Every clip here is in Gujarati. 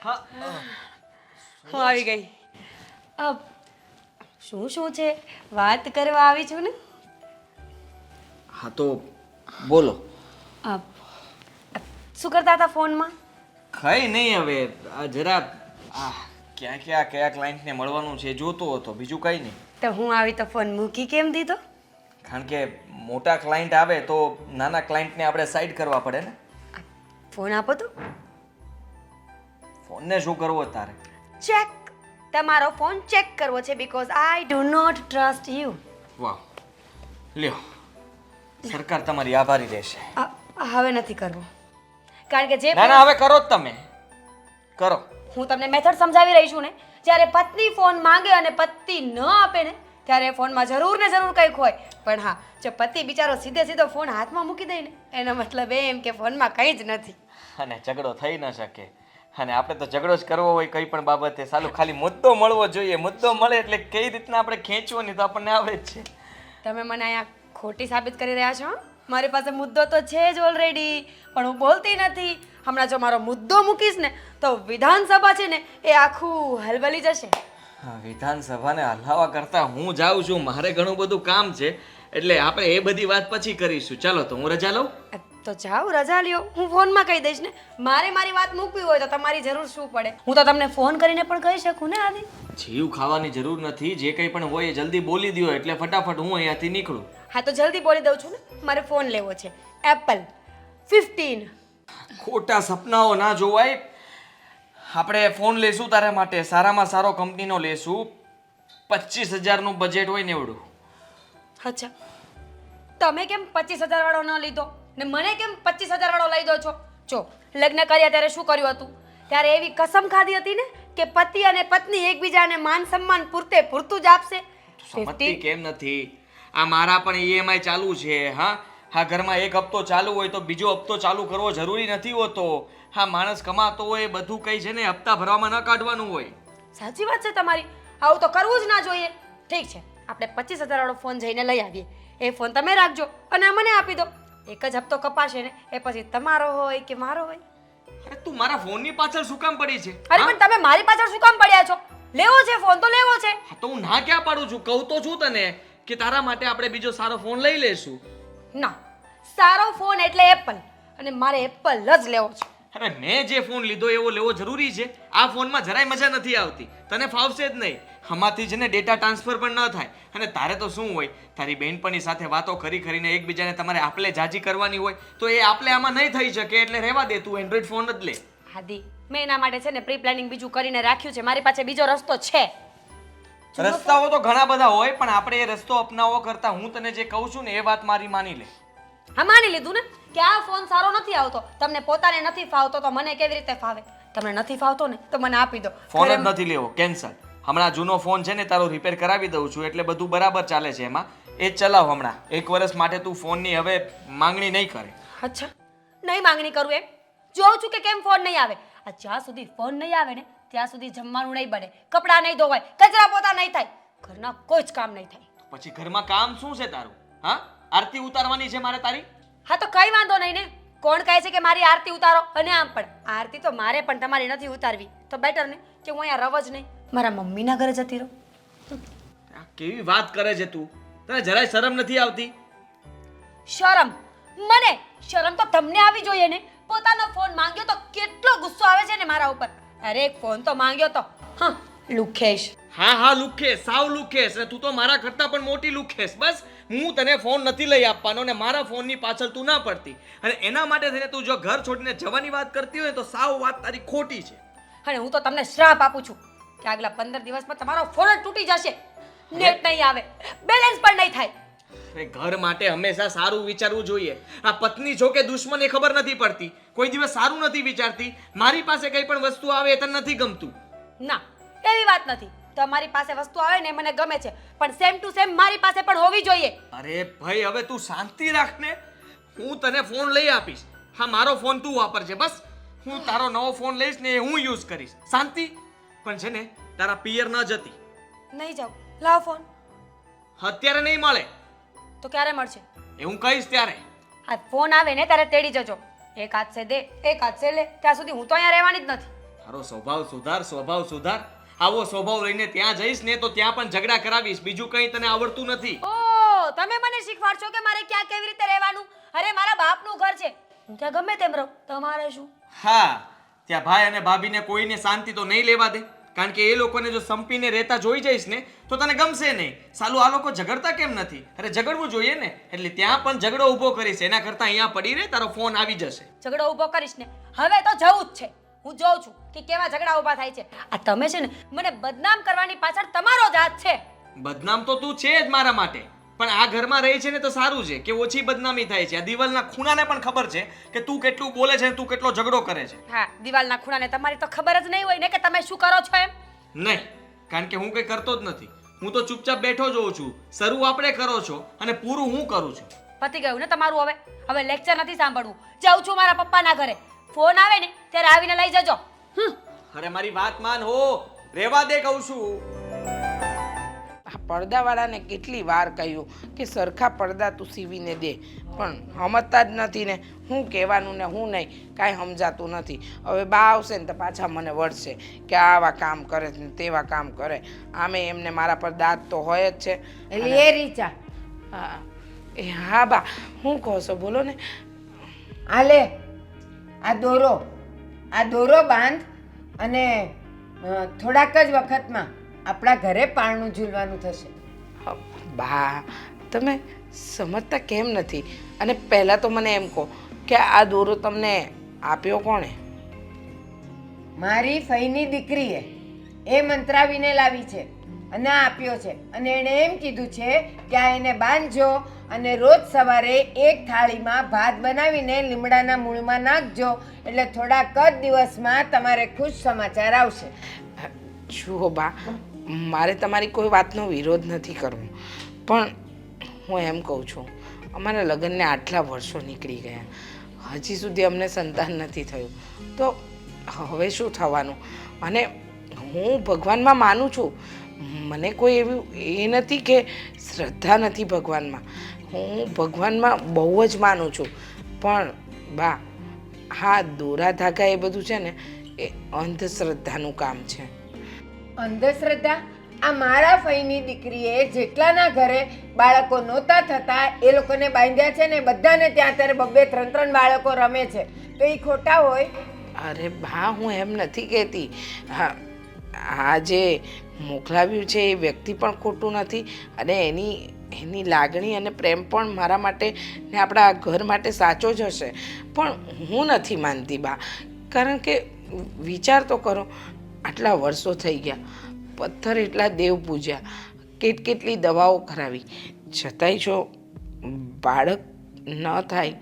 હા હું આવી ગઈ. અબ શું છે? વાત કરવા આવી છું ને. હા તો બોલો. અબ શું કરતા હતા ફોનમાં? કઈ નહીં હવે આ જરા કયા ક્લાયન્ટને મળવાનું છે એ જોતો હતો, બીજું કઈ નહીં. તો હું આવી તો ફોન મૂકી કેમ દીધો? કારણ કે મોટા ક્લાયન્ટ આવે તો નાના ક્લાયન્ટને આપણે સાઈડ કરવા પડે ને. ફોન આપો તો. ફોનને શું કરવો તારે? ચેક. તમારો ફોન ચેક કરવો છે because I do not trust you. વાહ, લ્યો, સરકાર તમારી આભારી રહેશે. હવે નથી કરવો, કારણ કે જે ના ના, હવે કરો જ તમે, કરો. હું તમને મેથડ સમજાવી રહી છું ને. જ્યારે પત્ની ફોન માંગે અને પતિ ન આપે ને ત્યારે ફોનમાં જરૂર ને જરૂર કંઈક હોય. પણ હા, જો પતિ બિચારો સીધો ફોન હાથમાં મૂકી દે ને એનો મતલબ એમ કે ફોનમાં કંઈ જ નથી. અને ઝઘડો થઈ ન શકે. અને આપણે તો ઝઘડો જ કરવો હોય કઈ પણ બાબતે, સાલું ખાલી મુદ્દો મળવો જોઈએ. મુદ્દો મળે એટલે કઈ રીતના આપણે ખેંચવો નહીં તો આપણને આવડે જ છે. તમે મને અહીંયા ખોટી સાબિત કરી રહ્યા છો. મારી પાસે મુદ્દો તો છે જ ઓલરેડી, પણ હું બોલતી નથી. હમણાં જો મારો મુદ્દો મૂકીશ ને તો વિધાનસભા છે ને એ આખું હલબલી જશે. હા, વિધાનસભાને હલાવવા કરતાં હું જાઉં છું, મારે ઘણું બધું કામ છે, એટલે આપણે એ બધી વાત પછી કરીશું. ચાલો તો હું રજા લઉં. તો જાઓ, રજા લ્યો. હું ફોનમાં કહી દઈશ ને. મારી વાત મૂકવી હોય તો તમારી જરૂર શું પડે? હું તો તમને ફોન કરીને પણ કહી શકું ને આદિ. જીવ ખાવાની જરૂર નથી, જે કંઈ પણ હોય એ જલ્દી બોલી દો એટલે ફટાફટ હું અહીંયાથી નીકળું. હા તો જલ્દી બોલી દઉં છું ને. મારે ફોન લેવો છે એપલ 15. ખોટા સપનાઓ ના જોવાય. આપણે ફોન લેશું તારા માટે, સારામાં સારો કંપનીનો લેશું. 25,000નું બજેટ હોય ને એવડું. અચ્છા, તમે કેમ 25,000 વાળો ન લીધો ને મને કેમ 25,000 વાળો લઈ દો છો? જો લગ્ન કર્યા ત્યારે શું કર્યું હતું? ત્યારે એવી કસમ ખાધી હતી ને કે પતિ અને પત્ની એકબીજાને માન સન્માન પૂરતું જ આપશે. સમજતી કેમ નથી? આ મારા પણ ઈએમઆઈ ચાલુ છે. હા, ઘરમાં એક હપ્તો ચાલુ હોય તો બીજો હપ્તો ચાલુ કરવો જરૂરી નથી હોતો. હા, માણસ કમાતો હોય બધું કઈ છે ને હપ્તા ભરવામાં ન કાઢવાનું હોય. સાચી વાત છે તમારી. આવું તો કરવું જ ના જોઈએ. ઠીક છે, આપણે 25,000 વાળો ફોન જઈને લઈ આવીએ. એ ફોન તમે રાખજો અને મને આપી દો. એક જ હપ્તો કપાશે ને એ પછી તમારો હોય કે મારો હોય. અરે તું મારા ફોનની પાછળ શું કામ પડી છે? અરે પણ તમે મારી પાછળ શું કામ પડ્યા છો? લેવો છે ફોન તો લેવો છે. હા તો હું ના ક્યાં પાડું છું? કહું તો છું તને કે તારા માટે આપણે બીજો સારો ફોન લઈ લેશું. ના, સારો ફોન એટલે એપલ, અને મારે એપલ જ લેવો છે. અરે મેં જે ફોન લીધો એવો લેવો જરૂરી છે? આ ફોનમાં જરાય મજા નથી આવતી, તને ફાવશે જ નહીં. આમાંથી છે ને ડેટા ટ્રાન્સફર પણ ન થાય. અને તારે તો શું હોય, તારી બહેનપણી સાથે વાતો કરીને એકબીજાને તમારે આપલે જાજી કરવાની હોય તો એ આપલે આમાં નહીં થઈ શકે. એટલે રહેવા દે, તું એન્ડ્રોઈડ ફોન જ લે. હાદી, મેં એના માટે છે ને પ્રી પ્લાનિંગ બીજું કરીને રાખ્યું છે. મારી પાસે બીજો રસ્તો છે. રસ્તાઓ તો ઘણા બધા હોય, પણ આપણે એ રસ્તો અપનાવવો કરતા હું તને જે કહું છું ને એ વાત મારી માની લે. હા, માની લીધું ને કે આ ફોન સારો નથી આવતો. તમને પોતાને નથી ફાવતો તો મને કેવી રીતે ફાવે? તમને નથી ફાવતો ને તો મને આપી દો. ફોન જ નથી લેવો, કેન્સલ. હમણાં જૂનો ફોન છે ને તારો રિપેર કરાવી દઉં છું, એટલે બધું બરાબર ચાલે છે એમાં. એ જ ચલાવ હમણાં. 1 વર્ષ માટે તું ફોનની હવે માંગણી નહીં કરે. અચ્છા, નહીં માંગણી કરું એમ? જોઉં છું કે કેમ ફોન નહીં આવે. આ જ્યાં સુધી ફોન નહીં આવે ને ત્યાં સુધી જમવાનું નહીં બને, કપડાં નહીં ધોવાય, કચરા પોતા નહીં થાય, ઘરના કોઈ જ કામ નહીં થાય. પછી ઘરમાં કામ શું છે તારું? હા, આરતી ઉતારવાની છે મારે તારી? હા તો કઈ વાંધો નહીં ને. કોણ કહે છે કે મારી આરતી ઉતારો? અને આમ પણ આરતી તો મારે પણ તમારી નથી ઉતારવી. તો બેટર ને કે હું અહીંયા રવ જ નહીં, મારા મમ્મીના ઘરે જતી રહું. આ કેવી વાત કરે છે તું? તને જરાય શરમ નથી આવતી? શરમ? મને શરમ તો તમને આવી જોઈએ ને. પોતાનો ફોન માંગ્યો તો કેટલો ગુસ્સો આવે છે ને મારા ઉપર. અરે એક ફોન તો માંગ્યો તો લુખેશ. હા, લુખેશ, સાવ લુખેશ. અને તું તો મારા કરતા પણ મોટી લુખેશ. બસ હું તને ફોન નથી લઈ આપવાનો ને મારા ફોનની પાછળ તું ના પડતી. અને એના માટે થઈને તું જો ઘર છોડીને જવાની વાત કરતી હોય તો સાવ વાત તારી ખોટી છે. અને હું તો તમને શ્રાપ આપું છું કે આગલા 15 દિવસમાં તમારો ફોન જ તૂટી જશે. નેટ નહીં આવે, બેલેન્સ પણ નહીં થાય. અરે ઘર માટે હંમેશા સારું વિચારવું જોઈએ. આ પત્ની જો કે દુશ્મન એ ખબર નથી પડતી, કોઈ દિવસ સારું નથી વિચારતી. મારી પાસે કઈ પણ વસ્તુ આવે એ તને નથી ગમતું. ના, એવી વાત નથી. તમારી પાસે વસ્તુ આવે ને મને ગમે છે, પણ સેમ ટુ સેમ મારી પાસે પણ હોવી જોઈએ. અરે ભાઈ, હવે તું શાંતિ રાખ ને. હું તને ફોન લઈ આપીશ. હા, મારો ફોન તું વાપરજે. બસ હું તારો નવો ફોન લઈશ ને હું યુઝ કરીશ. શાંતિ. પણ છે ને તારા પિયર ન જતી. નહીં જાવ, લાવ ફોન. અત્યારે નહીં મળે તો ક્યારે મળશે? એ હું કહીશ ત્યારે. આ ફોન આવે ને ત્યારે તેડી જજો. એક હાથ સે દે, એક હાથ સે લે. ત્યાં સુધી હું તો અહીંયા રહેવાની જ નથી. તારો સ્વભાવ સુધાર. આવો સ્વભાવ લઈને ત્યાં જઈશ ને તો ત્યાં પણ ઝઘડા કરાવીશ. બીજું કંઈ તને આવડતું નથી. ઓ તમે મને શીખવાડશો કે મારે ક્યાં કેવી રીતે રહેવાનું? અરે મારા બાપનું ઘર છે, હું ત્યાં ગમે તેમ રહું, તમારે શું? હા, ત્યાં ભાઈ અને ભાભીને કોઈને શાંતિ તો નહીં લેવા દે. કારણ કે એ લોકોને જો સંપીને રહેતા જોઈ જઈશ ને તો તને ગમશે નહીં. સાલું આ લોકો ઝઘડતા કેમ નથી? અરે ઝઘડવું જોઈએ ને. એટલે ત્યાં પણ ઝઘડો ઊભો કરીશ. એના કરતાં અહીંયા પડી રહે, તારો ફોન આવી જશે. ઝઘડો ઊભો કરીશ ને? હવે તો જવું જ છે. હું જોઉં છું કે કેવા ઝઘડા ઊભા થાય છે. આ તમે છે ને મને બદનામ કરવાની પાછળ તમારો જ હાથ છે. બદનામ તો તું છે જ મારા માટે, પણ આ ઘરમાં રહી છે ને તો સારું છે કે ઓછી બદનામી થાય છે. આ દિવાલના ખૂણાને પણ ખબર છે કે તું કેટલું બોલે છે, તું કેટલો ઝઘડો કરે છે. હા, દિવાલના ખૂણાને તમારી તો ખબર જ નહીં હોય ને કે તમે શું કરો છો એમ. નહીં, કારણ કે હું કંઈ કરતો જ નથી. હું તો ચૂપચાપ બેઠો જોઉં છું. શરૂ આપણે કરો છો અને પૂરું હું કરું છું. પતી ગયું ને તમારું. હવે લેક્ચર નથી સાંભળવું. જાઉં છું મારા પપ્પાના ઘરે. ફોન આવે ને ત્યારે આવીને લઈ જજો. અરે મારી વાત માન હો, રેવા દે કહું છું. આ પડદાવાળાને કેટલી વાર કહ્યું કે સરખા પડદા તું સીવીને દે, પણ સમજતા જ નથી ને. હું કહેવાનું ને હું નહીં, કાંઈ સમજાતું નથી. હવે બા આવશે ને તો પાછા મને વળશે કે આવા કામ કરે ને તેવા કામ કરે. આમે એમને મારા પર દાંત તો હોય જ છે. એટલે એ રીચા હા હા બા, હું કહો છો બોલો ને. આલે આ દોરો બાંધ અને થોડાક જ વખતમાં આપણા ઘરે પારણું ઝૂલવાનું થશે. બા તમે સમજતા કેમ નથી? અને પહેલાં તો મને એમ કહો કે આ દોરો તમને આપ્યો કોણે? મારી ફઈની દીકરીએ એ મંત્રાવીને લાવી છે અને આપ્યો છે. અને એણે એમ કીધું છે કે આ એને બાંધજો અને રોજ સવારે એક થાળીમાં ભાત બનાવીને લીમડાના મૂળમાં નાખજો, એટલે થોડાક જ દિવસમાં તમારે ખુશ સમાચાર આવશે. જુઓ બા, મારે તમારી કોઈ વાતનો વિરોધ નથી કરવો, પણ હું એમ કહું છું, અમારા લગ્નને આટલા વર્ષો નીકળી ગયા, હજી સુધી અમને સંતાન નથી થયું, તો હવે શું થવાનું? અને હું ભગવાનમાં માનું છું, મને કોઈ એવું એ નથી કે શ્રદ્ધા નથી ભગવાનમાં. હું ભગવાનમાં બહુ જ માનું છું, પણ બા હા દોરા ધાગા એ બધું છે ને એ અંધશ્રદ્ધાનું કામ છે. અંધશ્રદ્ધા? આ મારા ફઈની દીકરીએ જેટલાના ઘરે બાળકો નહોતા થતા એ લોકોને બાંધ્યા છે ને બધાને ત્યાં અત્યારે 2-3 બાળકો રમે છે, તો એ ખોટા હોય? અરે બા હું એમ નથી કહેતી. હા, આ જે મોકલાવ્યું છે એ વ્યક્તિ પણ ખોટું નથી, અને એની લાગણી અને પ્રેમ પણ મારા માટે ને આપણા ઘર માટે સાચો જ હશે. પણ હું નથી માનતી બા, કારણ કે વિચાર તો કરો, આટલા વર્ષો થઈ ગયા, પથ્થર એટલા દેવ પૂજ્યા, કેટલી દવાઓ કરાવી, છતાંય જો બાળક ન થાય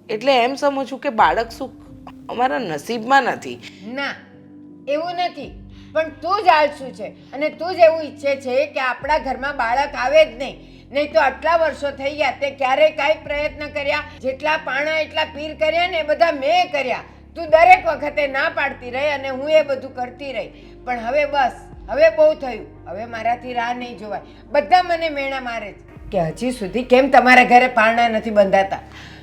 એટલે એમ સમજવું કે બાળક શું અમારા નસીબમાં નથી? ના, એવું નથી. પણ તું જ આળસુ છે અને તું જ એવું ઈચ્છે છે કે આપણા ઘરમાં બાળક આવે જ નહીં તો આટલા વર્ષો થઈ ગયા તે ક્યારેય કાંઈ પ્રયત્ન કર્યા? જેટલા પાણા એટલા પીર કર્યા ને એ બધા મેં કર્યા. તું દરેક વખતે ના પાડતી રહી અને હું એ બધું કરતી રહી. પણ હવે બસ, હવે બહુ થયું. હવે મારાથી રાહ નહીં જોવાય. બધા મને મેણા મારે છે કે હજી સુધી કેમ તમારા ઘરે પારણા નથી બંધાતા?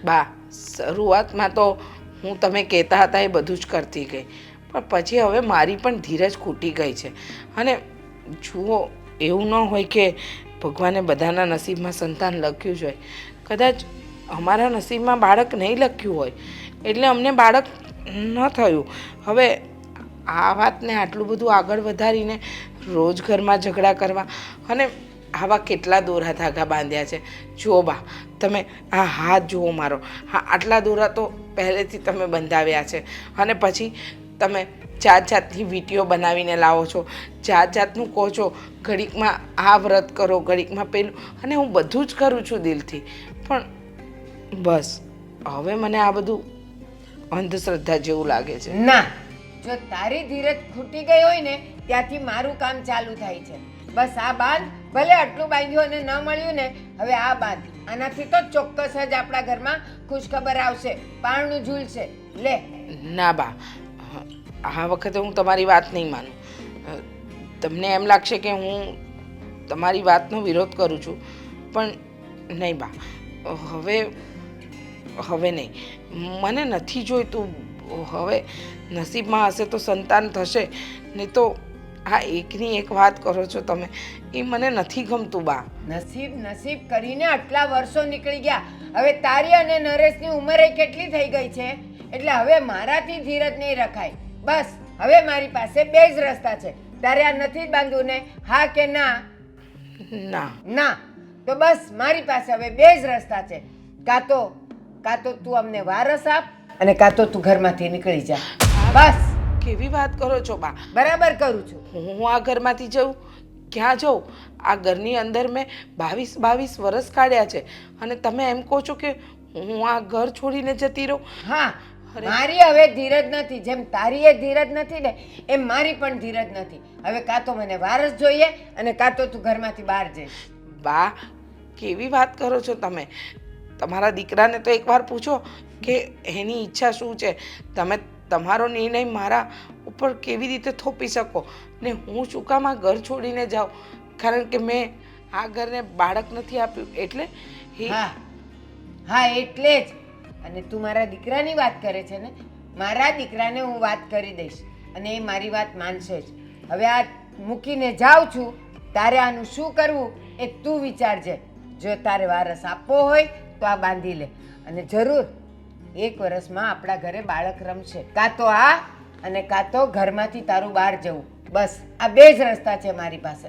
બા શરૂઆતમાં તો હું તમે કહેતા હતા એ બધું જ કરતી ગઈ, પણ પછી હવે મારી પણ ધીરજ ખૂટી ગઈ છે. અને જુઓ, એવું ન હોય કે ભગવાને બધાના નસીબમાં સંતાન લખ્યું જ હોય. કદાચ અમારા નસીબમાં બાળક નહીં લખ્યું હોય એટલે અમને બાળક ન થયું. હવે આ વાતને આટલું બધું આગળ વધારીને રોજ ઘરમાં ઝઘડા કરવા અને આવા કેટલા દોરા ધાગા બાંધ્યા છે. જુઓ બા, તમે આ હાથ જુઓ મારો, હા આટલા દોરા તો પહેલેથી તમે બંધાવ્યા છે, અને પછી તમે જાતની વીંટીઓ બનાવીને લાવો છો, જાતનું કહો છો, ઘડીકમાં આ વ્રત કરો, ઘડીકમાં પેલું, અને હું બધું જ કરું છું દિલથી. પણ બસ હવે મને આ બધું અંધશ્રદ્ધા જેવું લાગે છે. ના, જો તારી ધીરજ ખૂટી ગઈ હોય ને ત્યાંથી મારું કામ ચાલુ થાય છે. બસ આ બાંધ, ભલે આટલું બાંધ્યું અને ન મળ્યું ને, હવે આ બાંધ. આનાથી તો ચોક્કસ જ આપણા ઘરમાં ખુશખબર આવશે, પારણું ઝૂલશે. લે. ના બા, આ વખતે હું તમારી વાત નહીં માનું. તમને એમ લાગશે કે હું તમારી વાતનો વિરોધ કરું છું, પણ નહીં બા, હવે નહીં. મને નથી જોઈતું હવે નસીબમાં હશે તો સંતાન થશે, નહીં તો આ એકની એક વાત કરો છો તમે, એ મને નથી ગમતું બા. નસીબ નસીબ કરીને આટલા વર્ષો નીકળી ગયા. હવે તારી અને નરેશની ઉંમરે કેટલી થઈ ગઈ છે, એટલે હવે મારાથી ધીરજ નહીં રખાય. બસ હવે મારી પાસે બે જ રસ્તા છે. તારે આ નથી બાંધવું ને? હા કે ના? ના. ના. તો બસ મારી પાસે હવે બે જ રસ્તા છે. કાં તો તું અમને વારસ આપ અને કાં તો તું ઘરમાંથી નીકળી જા. બસ. કેવી વાત કરો છો બા? બરાબર કરું છું. હું આ ઘરમાંથી જઉં? ક્યાં જાઉં? આ ઘરની અંદર મેં 22 વર્ષ કાઢ્યા છે અને તમે એમ કહો છો કે હું આ ઘર છોડીને જતી રહું? હા, અરે. મારી હવે ધીરજ નથી. જેમ તારી એ ધીરજ નથી ને એમ મારી પણ ધીરજ નથી. હવે કાં તો મને વારસ જોઈએ અને કાં તો તું ઘરમાંથી બહાર જઈશ. બા, કેવી વાત કરો છો તમે? તમારા દીકરાને તો એકવાર પૂછો કે એની ઈચ્છા શું છે. તમે તમારો નિર્ણય મારા ઉપર કેવી રીતે થોપી શકો ને હું શું કામ આ ઘર છોડીને જાઉં? કારણ કે મેં આ ઘરને બાળક નથી આપ્યું એટલે હા એટલે જ. અને તું મારા દીકરાની વાત કરે છે ને? મારા દીકરાને હું વાત કરી દઈશ અને એ મારી વાત માનશે જ. હવે આ મૂકીને જાઉં છું. તારે આનું શું કરવું એ તું વિચારજે. જો તારે વારસ આપવો હોય તો આ બાંધી લે અને જરૂર 1 વર્ષમાં આપણા ઘરે બાળક રમશે. કાં તો આ અને કાં તો ઘરમાંથી તારું બહાર જવું. બસ આ બે જ રસ્તા છે મારી પાસે.